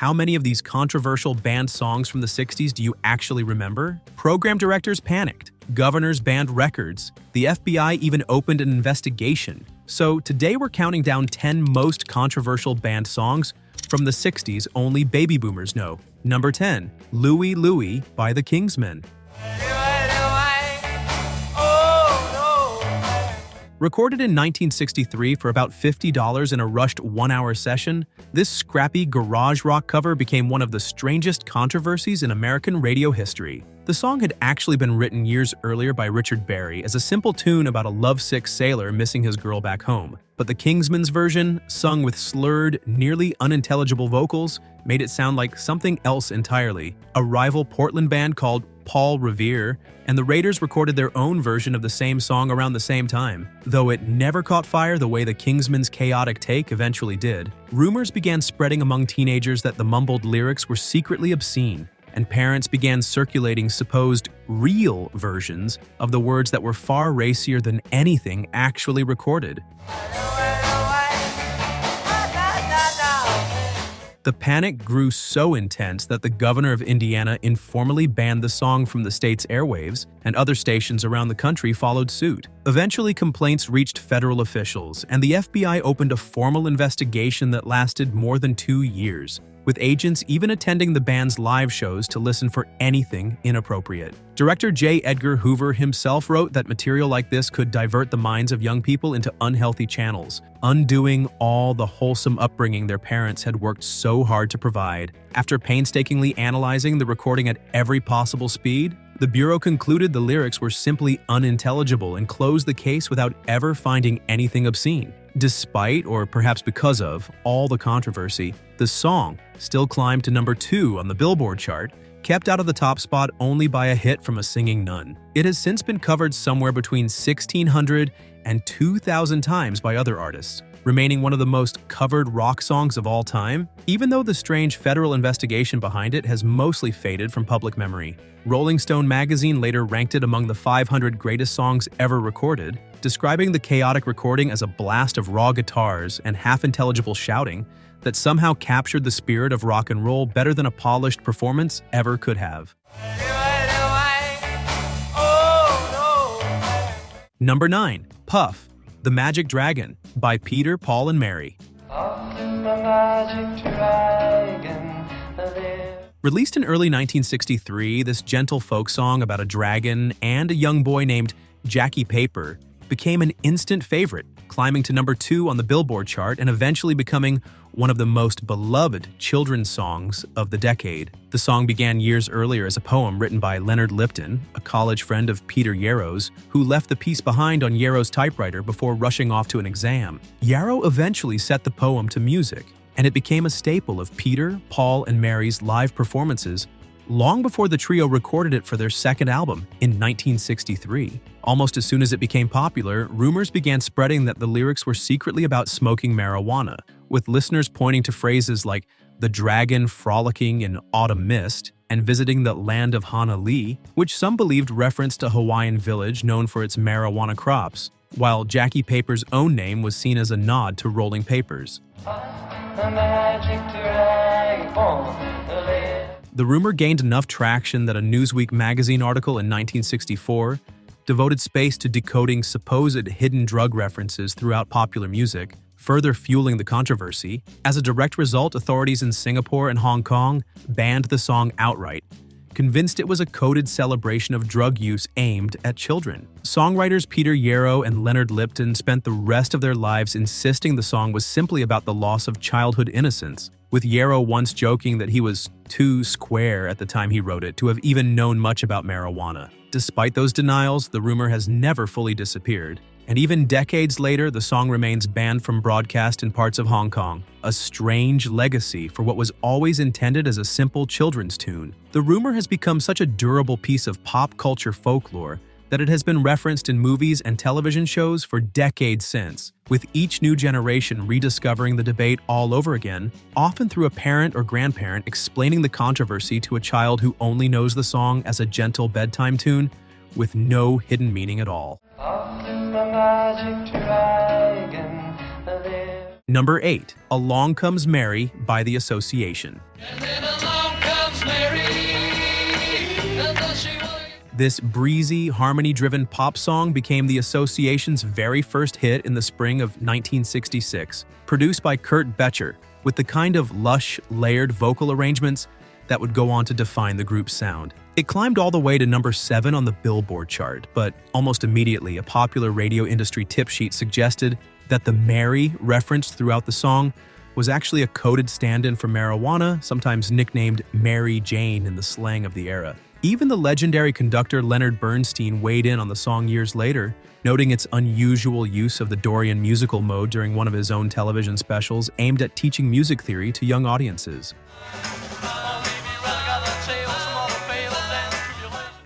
How many of these controversial banned songs from the 60s do you actually remember? Program directors panicked. Governors banned records. The FBI even opened an investigation. So today we're counting down 10 most controversial banned songs from the 60s only baby boomers know. Number 10, Louie Louie by the Kingsmen. Recorded in 1963 for about $50 in a rushed one-hour session, this scrappy garage rock cover became one of the strangest controversies in American radio history. The song had actually been written years earlier by Richard Berry as a simple tune about a lovesick sailor missing his girl back home. But the Kingsmen's version, sung with slurred, nearly unintelligible vocals, made it sound like something else entirely. A rival Portland band called Paul Revere and the Raiders recorded their own version of the same song around the same time. Though it never caught fire the way the Kingsmen's chaotic take eventually did, rumors began spreading among teenagers that the mumbled lyrics were secretly obscene, and parents began circulating supposed real versions of the words that were far racier than anything actually recorded. The panic grew so intense that the governor of Indiana informally banned the song from the state's airwaves, and other stations around the country followed suit. Eventually, complaints reached federal officials, and the FBI opened a formal investigation that lasted more than 2 years, with agents even attending the band's live shows to listen for anything inappropriate. Director J. Edgar Hoover himself wrote that material like this could divert the minds of young people into unhealthy channels, undoing all the wholesome upbringing their parents had worked so hard to provide. After painstakingly analyzing the recording at every possible speed, the Bureau concluded the lyrics were simply unintelligible and closed the case without ever finding anything obscene. Despite, or perhaps because of, all the controversy, the song still climbed to number 2 on the Billboard chart, kept out of the top spot only by a hit from a singing nun. It has since been covered somewhere between 1,600 and 2,000 times by other artists, remaining one of the most covered rock songs of all time, even though the strange federal investigation behind it has mostly faded from public memory. Rolling Stone magazine later ranked it among the 500 greatest songs ever recorded, describing the chaotic recording as a blast of raw guitars and half-intelligible shouting that somehow captured the spirit of rock and roll better than a polished performance ever could have. Number 9, Puff, The Magic Dragon by Peter, Paul, and Mary. Released in early 1963, this gentle folk song about a dragon and a young boy named Jackie Paper became an instant favorite, climbing to number 2 on the Billboard chart and eventually becoming one of the most beloved children's songs of the decade. The song began years earlier as a poem written by Leonard Lipton, a college friend of Peter Yarrow's, who left the piece behind on Yarrow's typewriter before rushing off to an exam. Yarrow eventually set the poem to music, and it became a staple of Peter, Paul, and Mary's live performances long before the trio recorded it for their second album in 1963. Almost as soon as it became popular, rumors began spreading that the lyrics were secretly about smoking marijuana, with listeners pointing to phrases like the dragon frolicking in autumn mist and visiting the land of Hanalei, which some believed referenced a Hawaiian village known for its marijuana crops, while Jackie Paper's own name was seen as a nod to rolling papers. The rumor gained enough traction that a Newsweek magazine article in 1964 devoted space to decoding supposed hidden drug references throughout popular music, further fueling the controversy. As a direct result, authorities in Singapore and Hong Kong banned the song outright, convinced it was a coded celebration of drug use aimed at children. Songwriters Peter Yarrow and Leonard Lipton spent the rest of their lives insisting the song was simply about the loss of childhood innocence, with Yarrow once joking that he was too square at the time he wrote it to have even known much about marijuana. Despite those denials, the rumor has never fully disappeared, and even decades later, the song remains banned from broadcast in parts of Hong Kong, a strange legacy for what was always intended as a simple children's tune. The rumor has become such a durable piece of pop culture folklore that it has been referenced in movies and television shows for decades since, with each new generation rediscovering the debate all over again, often through a parent or grandparent explaining the controversy to a child who only knows the song as a gentle bedtime tune with no hidden meaning at all. Number 8. Along Comes Mary by The Association. And then along comes Mary, and though she was... This breezy, harmony-driven pop song became The Association's very first hit in the spring of 1966, produced by Kurt Becher, with the kind of lush, layered vocal arrangements that would go on to define the group's sound. It climbed all the way to number 7 on the Billboard chart, but almost immediately a popular radio industry tip sheet suggested that the Mary referenced throughout the song was actually a coded stand-in for marijuana, sometimes nicknamed Mary Jane in the slang of the era. Even the legendary conductor Leonard Bernstein weighed in on the song years later, noting its unusual use of the Dorian musical mode during one of his own television specials aimed at teaching music theory to young audiences.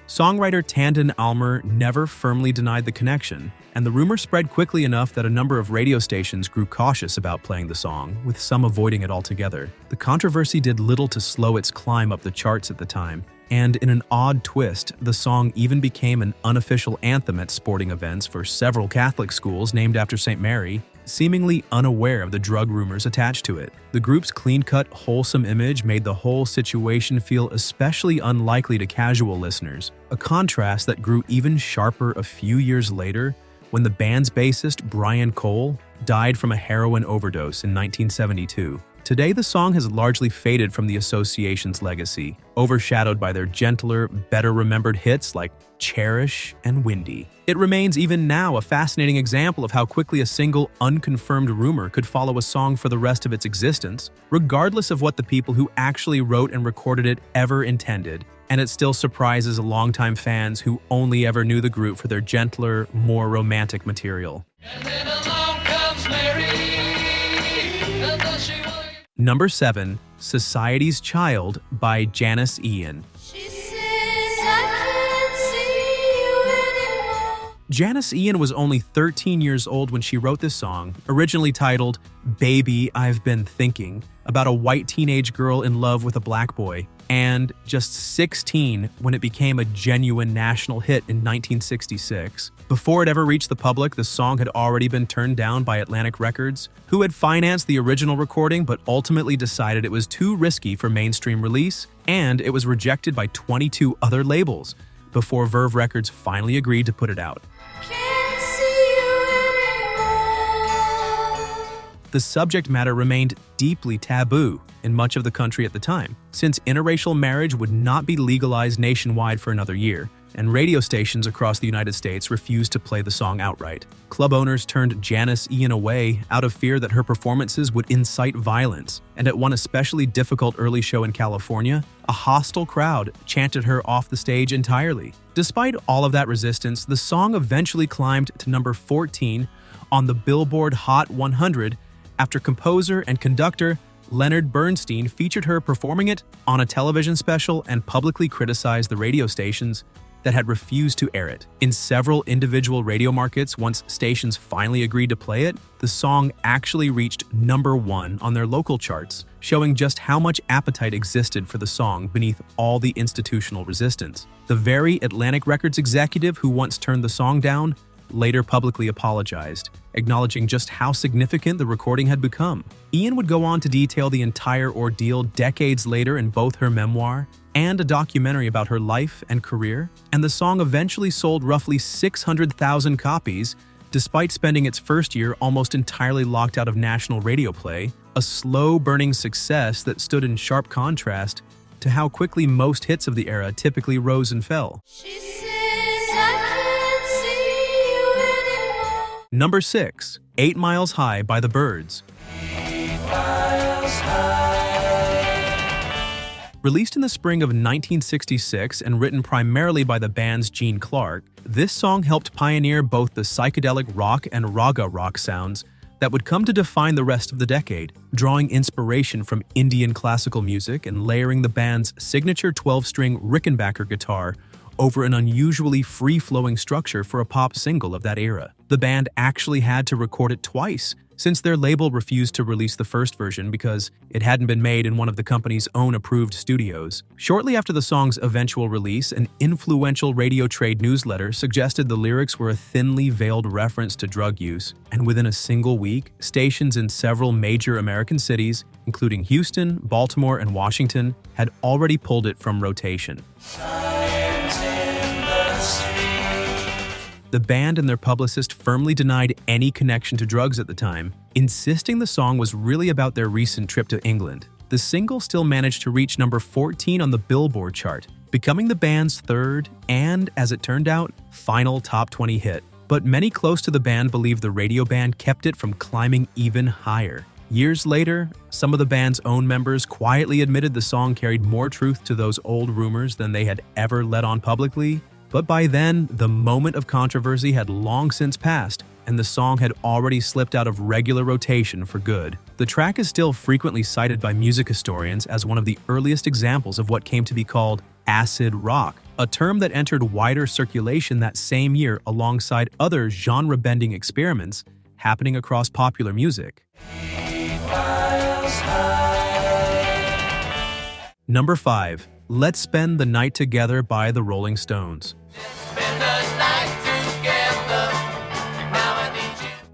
Songwriter Tandon Almer never firmly denied the connection, and the rumor spread quickly enough that a number of radio stations grew cautious about playing the song, with some avoiding it altogether. The controversy did little to slow its climb up the charts at the time, and in an odd twist, the song even became an unofficial anthem at sporting events for several Catholic schools named after St. Mary, seemingly unaware of the drug rumors attached to it. The group's clean-cut, wholesome image made the whole situation feel especially unlikely to casual listeners, a contrast that grew even sharper a few years later when the band's bassist Brian Cole died from a heroin overdose in 1972. Today, the song has largely faded from the Association's legacy, overshadowed by their gentler, better-remembered hits like Cherish and Windy. It remains even now a fascinating example of how quickly a single, unconfirmed rumor could follow a song for the rest of its existence, regardless of what the people who actually wrote and recorded it ever intended. And it still surprises longtime fans who only ever knew the group for their gentler, more romantic material. And then along comes Mary, and though she was... Number 7. Society's Child by Janis Ian. She says I can't see you anymore. Janis Ian was only 13 years old when she wrote this song, originally titled Baby, I've Been Thinking, about a white teenage girl in love with a black boy, and just 16 when it became a genuine national hit in 1966. Before it ever reached the public, the song had already been turned down by Atlantic Records, who had financed the original recording but ultimately decided it was too risky for mainstream release, and it was rejected by 22 other labels before Verve Records finally agreed to put it out. Can't see you anymore. The subject matter remained deeply taboo in much of the country at the time, since interracial marriage would not be legalized nationwide for another year, and radio stations across the United States refused to play the song outright. Club owners turned Janis Ian away out of fear that her performances would incite violence, and at one especially difficult early show in California, a hostile crowd chanted her off the stage entirely. Despite all of that resistance, the song eventually climbed to number 14 on the Billboard Hot 100 after composer and conductor Leonard Bernstein featured her performing it on a television special and publicly criticized the radio stations that had refused to air it. In several individual radio markets, once stations finally agreed to play it, the song actually reached number 1 on their local charts, showing just how much appetite existed for the song beneath all the institutional resistance. The very Atlantic Records executive who once turned the song down later publicly apologized, acknowledging just how significant the recording had become. Ian would go on to detail the entire ordeal decades later in both her memoir and a documentary about her life and career, and the song eventually sold roughly 600,000 copies, despite spending its first year almost entirely locked out of national radio play, a slow-burning success that stood in sharp contrast to how quickly most hits of the era typically rose and fell. She says I can't see you anymore. Number 6. 8 Miles High by the Byrds. 8 miles high. Released in the spring of 1966 and written primarily by the band's Gene Clark, this song helped pioneer both the psychedelic rock and raga rock sounds that would come to define the rest of the decade, drawing inspiration from Indian classical music and layering the band's signature 12-string Rickenbacker guitar over an unusually free-flowing structure for a pop single of that era. The band actually had to record it twice, since their label refused to release the first version because it hadn't been made in one of the company's own approved studios. Shortly after the song's eventual release, an influential radio trade newsletter suggested the lyrics were a thinly veiled reference to drug use, and within a single week, stations in several major American cities, including Houston, Baltimore, and Washington, had already pulled it from rotation. The band and their publicist firmly denied any connection to drugs at the time, insisting the song was really about their recent trip to England. The single still managed to reach number 14 on the Billboard chart, becoming the band's third and, as it turned out, final top 20 hit. But many close to the band believe the radio ban kept it from climbing even higher. Years later, some of the band's own members quietly admitted the song carried more truth to those old rumors than they had ever let on publicly. But by then, the moment of controversy had long since passed, and the song had already slipped out of regular rotation for good. The track is still frequently cited by music historians as one of the earliest examples of what came to be called acid rock, a term that entered wider circulation that same year alongside other genre-bending experiments happening across popular music. Number 5. Let's Spend the Night Together by the Rolling Stones.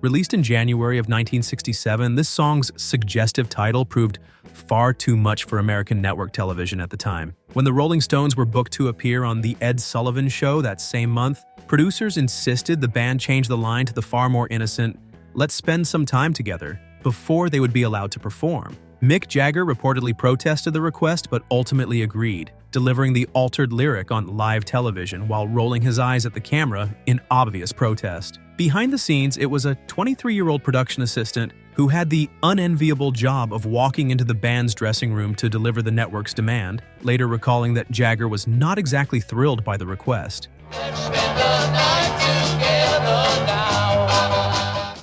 Released in January of 1967, this song's suggestive title proved far too much for American network television at the time. When the Rolling Stones were booked to appear on The Ed Sullivan Show that same month, producers insisted the band change the line to the far more innocent, "Let's spend some time together," before they would be allowed to perform. Mick Jagger reportedly protested the request but ultimately agreed, delivering the altered lyric on live television while rolling his eyes at the camera in obvious protest. Behind the scenes, it was a 23-year-old production assistant who had the unenviable job of walking into the band's dressing room to deliver the network's demand, later recalling that Jagger was not exactly thrilled by the request.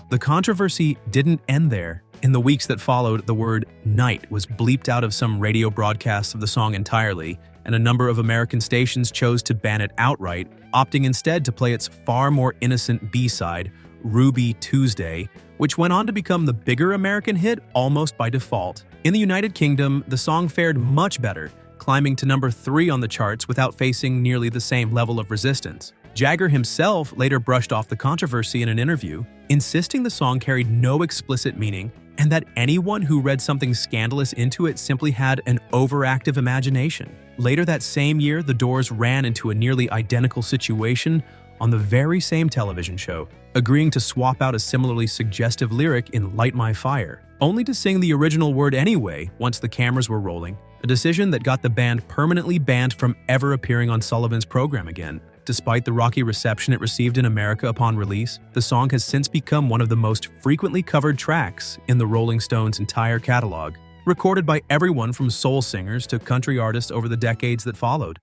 The controversy didn't end there. In the weeks that followed, the word "night" was bleeped out of some radio broadcasts of the song entirely, and a number of American stations chose to ban it outright, opting instead to play its far more innocent B-side, Ruby Tuesday, which went on to become the bigger American hit almost by default. In the United Kingdom, the song fared much better, climbing to number 3 on the charts without facing nearly the same level of resistance. Jagger himself later brushed off the controversy in an interview, insisting the song carried no explicit meaning and that anyone who read something scandalous into it simply had an overactive imagination. Later that same year, the Doors ran into a nearly identical situation on the very same television show, agreeing to swap out a similarly suggestive lyric in Light My Fire, only to sing the original word anyway once the cameras were rolling, a decision that got the band permanently banned from ever appearing on Sullivan's program again. Despite the rocky reception it received in America upon release, the song has since become one of the most frequently covered tracks in the Rolling Stones' entire catalog, recorded by everyone from soul singers to country artists over the decades that followed.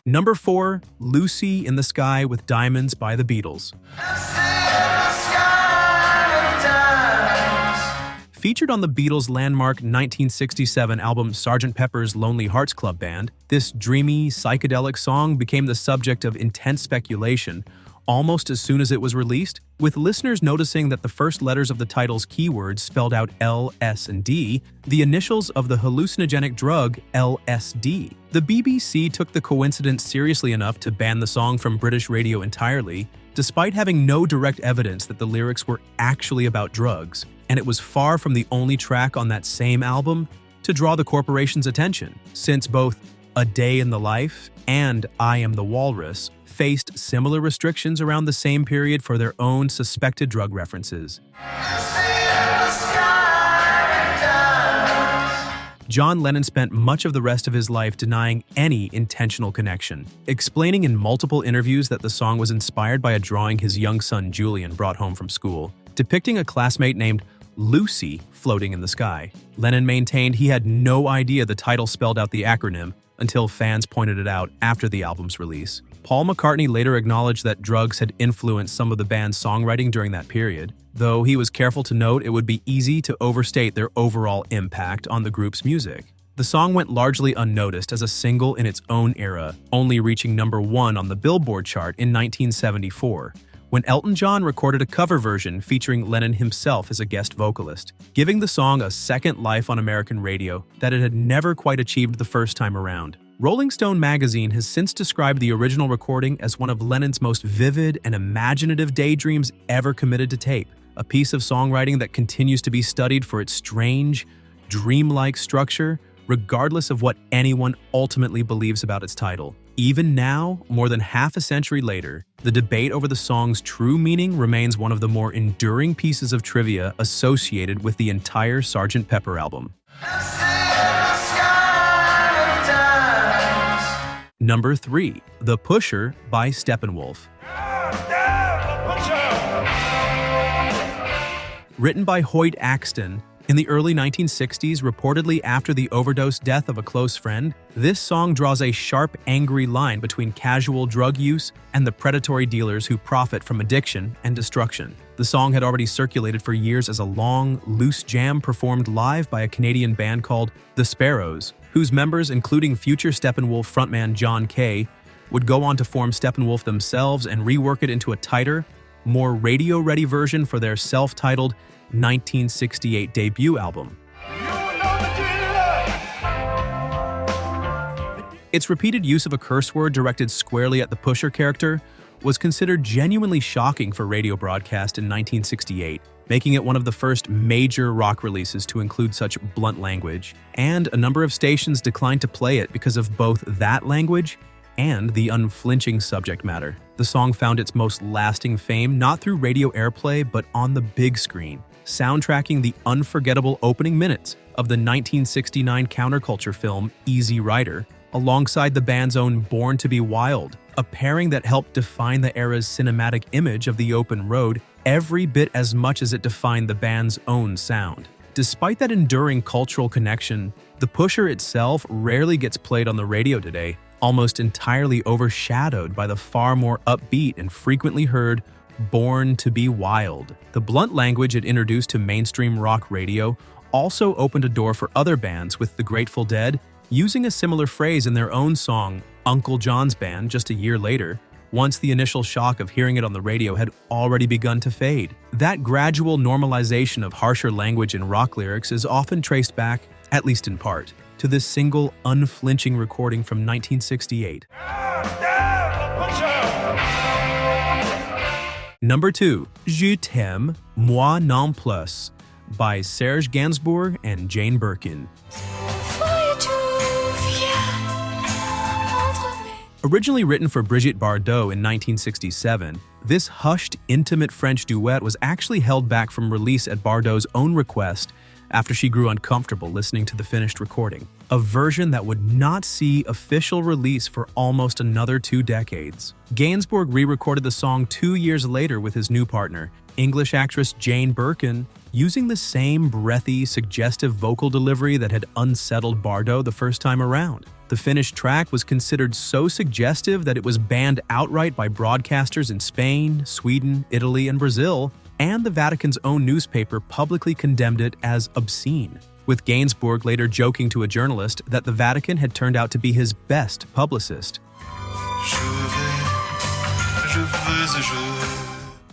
Number 4, Lucy in the Sky with Diamonds by the Beatles. Featured on the Beatles' landmark 1967 album Sgt. Pepper's Lonely Hearts Club Band, this dreamy, psychedelic song became the subject of intense speculation almost as soon as it was released, with listeners noticing that the first letters of the title's keywords spelled out L, S, and D, the initials of the hallucinogenic drug LSD. The BBC took the coincidence seriously enough to ban the song from British radio entirely, despite having no direct evidence that the lyrics were actually about drugs, and it was far from the only track on that same album to draw the corporation's attention, since both A Day in the Life and I Am the Walrus faced similar restrictions around the same period for their own suspected drug references. John Lennon spent much of the rest of his life denying any intentional connection, explaining in multiple interviews that the song was inspired by a drawing his young son Julian brought home from school, depicting a classmate named Lucy floating in the sky. Lennon maintained he had no idea the title spelled out the acronym until fans pointed it out after the album's release. Paul McCartney later acknowledged that drugs had influenced some of the band's songwriting during that period, though he was careful to note it would be easy to overstate their overall impact on the group's music. The song went largely unnoticed as a single in its own era, only reaching #1 on the Billboard chart in 1974, when Elton John recorded a cover version featuring Lennon himself as a guest vocalist, giving the song a second life on American radio that it had never quite achieved the first time around. Rolling Stone magazine has since described the original recording as one of Lennon's most vivid and imaginative daydreams ever committed to tape, a piece of songwriting that continues to be studied for its strange, dreamlike structure, regardless of what anyone ultimately believes about its title. Even now, more than half a century later, the debate over the song's true meaning remains one of the more enduring pieces of trivia associated with the entire Sgt. Pepper album. Number 3. The Pusher by Steppenwolf. Written by Hoyt Axton, in the early 1960s, reportedly after the overdose death of a close friend, this song draws a sharp, angry line between casual drug use and the predatory dealers who profit from addiction and destruction. The song had already circulated for years as a long, loose jam performed live by a Canadian band called The Sparrows, whose members, including future Steppenwolf frontman John Kay, would go on to form Steppenwolf themselves and rework it into a tighter, more radio-ready version for their self-titled 1968 debut album. Its repeated use of a curse word directed squarely at the Pusher character was considered genuinely shocking for radio broadcast in 1968, making it one of the first major rock releases to include such blunt language, and a number of stations declined to play it because of both that language and the unflinching subject matter. The song found its most lasting fame not through radio airplay but on the big screen, soundtracking the unforgettable opening minutes of the 1969 counterculture film Easy Rider, alongside the band's own Born to Be Wild, a pairing that helped define the era's cinematic image of the open road every bit as much as it defined the band's own sound. Despite that enduring cultural connection, the Pusher itself rarely gets played on the radio today, almost entirely overshadowed by the far more upbeat and frequently heard Born to Be Wild. The blunt language it introduced to mainstream rock radio also opened a door for other bands, with the Grateful Dead using a similar phrase in their own song Uncle John's Band just a year later, once the initial shock of hearing it on the radio had already begun to fade. That gradual normalization of harsher language in rock lyrics is often traced back, at least in part, to this single unflinching recording from 1968. Number 2. Je t'aime, moi non plus, by Serge Gainsbourg and Jane Birkin. Originally written for Brigitte Bardot in 1967, this hushed, intimate French duet was actually held back from release at Bardot's own request after she grew uncomfortable listening to the finished recording, a version that would not see official release for almost another 2 decades. Gainsbourg re-recorded the song 2 years later with his new partner, English actress Jane Birkin, using the same breathy, suggestive vocal delivery that had unsettled Bardot the first time around. The finished track was considered so suggestive that it was banned outright by broadcasters in Spain, Sweden, Italy, and Brazil, and the Vatican's own newspaper publicly condemned it as obscene, with Gainsbourg later joking to a journalist that the Vatican had turned out to be his best publicist.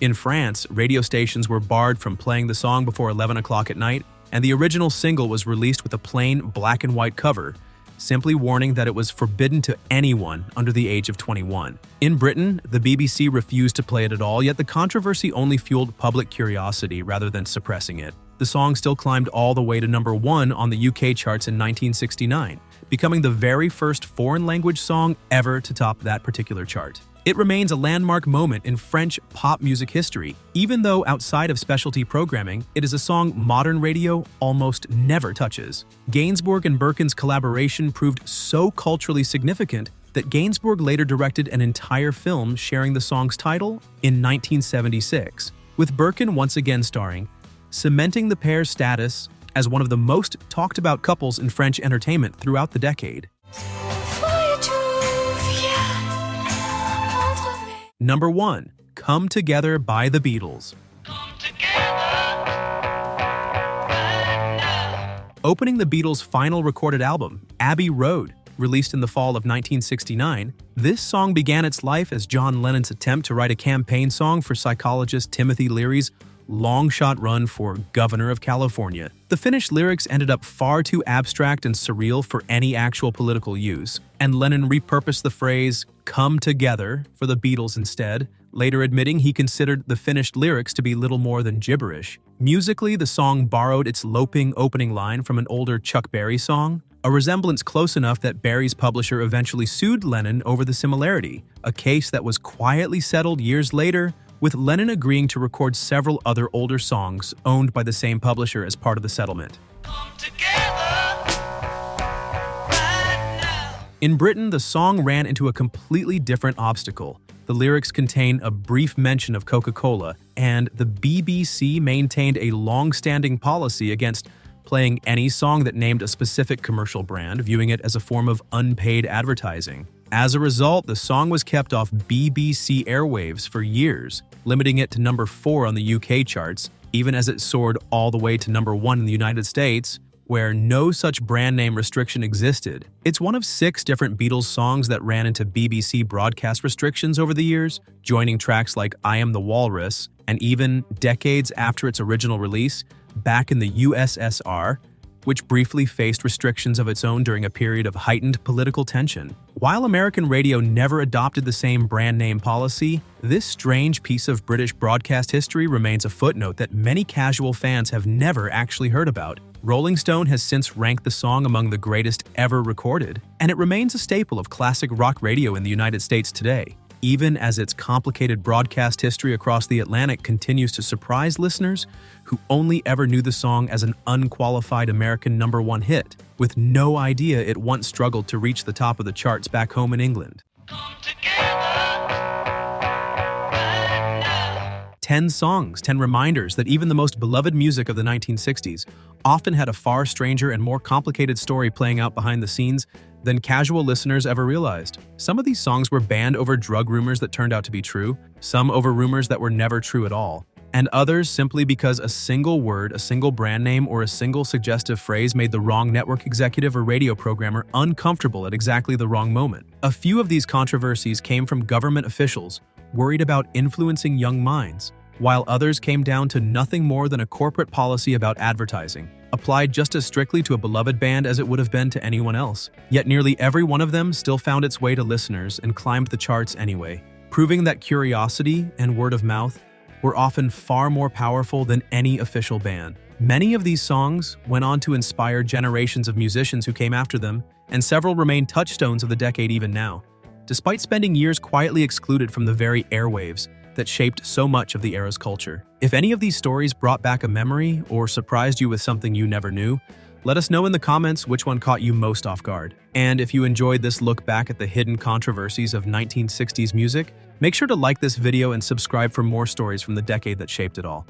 In France, radio stations were barred from playing the song before 11 o'clock at night, and the original single was released with a plain black and white cover, simply warning that it was forbidden to anyone under the age of 21. In Britain, the BBC refused to play it at all, yet the controversy only fueled public curiosity rather than suppressing it. The song still climbed all the way to #1 on the UK charts in 1969, becoming the very first foreign-language song ever to top that particular chart. It remains a landmark moment in French pop music history, even though outside of specialty programming, it is a song modern radio almost never touches. Gainsbourg and Birkin's collaboration proved so culturally significant that Gainsbourg later directed an entire film sharing the song's title in 1976, with Birkin once again starring, cementing the pair's status as one of the most talked about couples in French entertainment throughout the decade. Number 1. Come Together by the Beatles. Opening the Beatles' final recorded album, Abbey Road, released in the fall of 1969, this song began its life as John Lennon's attempt to write a campaign song for psychologist Timothy Leary's long-shot run for governor of California. The finished lyrics ended up far too abstract and surreal for any actual political use, and Lennon repurposed the phrase, "come together," for the Beatles instead, later admitting he considered the finished lyrics to be little more than gibberish. Musically, the song borrowed its loping opening line from an older Chuck Berry song, a resemblance close enough that Berry's publisher eventually sued Lennon over the similarity, a case that was quietly settled years later, with Lennon agreeing to record several other older songs owned by the same publisher as part of the settlement. In Britain, the song ran into a completely different obstacle. The lyrics contain a brief mention of Coca-Cola, and the BBC maintained a long-standing policy against playing any song that named a specific commercial brand, viewing it as a form of unpaid advertising. As a result, the song was kept off BBC airwaves for years, limiting it to number 4 on the UK charts, even as it soared all the way to number 1 in the United States, where no such brand name restriction existed. It's one of 6 different Beatles songs that ran into BBC broadcast restrictions over the years, joining tracks like I Am the Walrus, and even decades after its original release, back in the USSR, which briefly faced restrictions of its own during a period of heightened political tension. While American radio never adopted the same brand name policy, this strange piece of British broadcast history remains a footnote that many casual fans have never actually heard about. Rolling Stone has since ranked the song among the greatest ever recorded, and it remains a staple of classic rock radio in the United States today, even as its complicated broadcast history across the Atlantic continues to surprise listeners who only ever knew the song as an unqualified American #1 hit, with no idea it once struggled to reach the top of the charts back home in England. 10 songs, 10 reminders that even the most beloved music of the 1960s often had a far stranger and more complicated story playing out behind the scenes than casual listeners ever realized. Some of these songs were banned over drug rumors that turned out to be true, some over rumors that were never true at all, and others simply because a single word, a single brand name, or a single suggestive phrase made the wrong network executive or radio programmer uncomfortable at exactly the wrong moment. A few of these controversies came from government officials worried about influencing young minds, while others came down to nothing more than a corporate policy about advertising, applied just as strictly to a beloved band as it would have been to anyone else. Yet nearly every one of them still found its way to listeners and climbed the charts anyway, proving that curiosity and word of mouth were often far more powerful than any official ban. Many of these songs went on to inspire generations of musicians who came after them, and several remain touchstones of the decade even now, despite spending years quietly excluded from the very airwaves that shaped so much of the era's culture. If any of these stories brought back a memory or surprised you with something you never knew, let us know in the comments which one caught you most off guard. And if you enjoyed this look back at the hidden controversies of 1960s music, make sure to like this video and subscribe for more stories from the decade that shaped it all.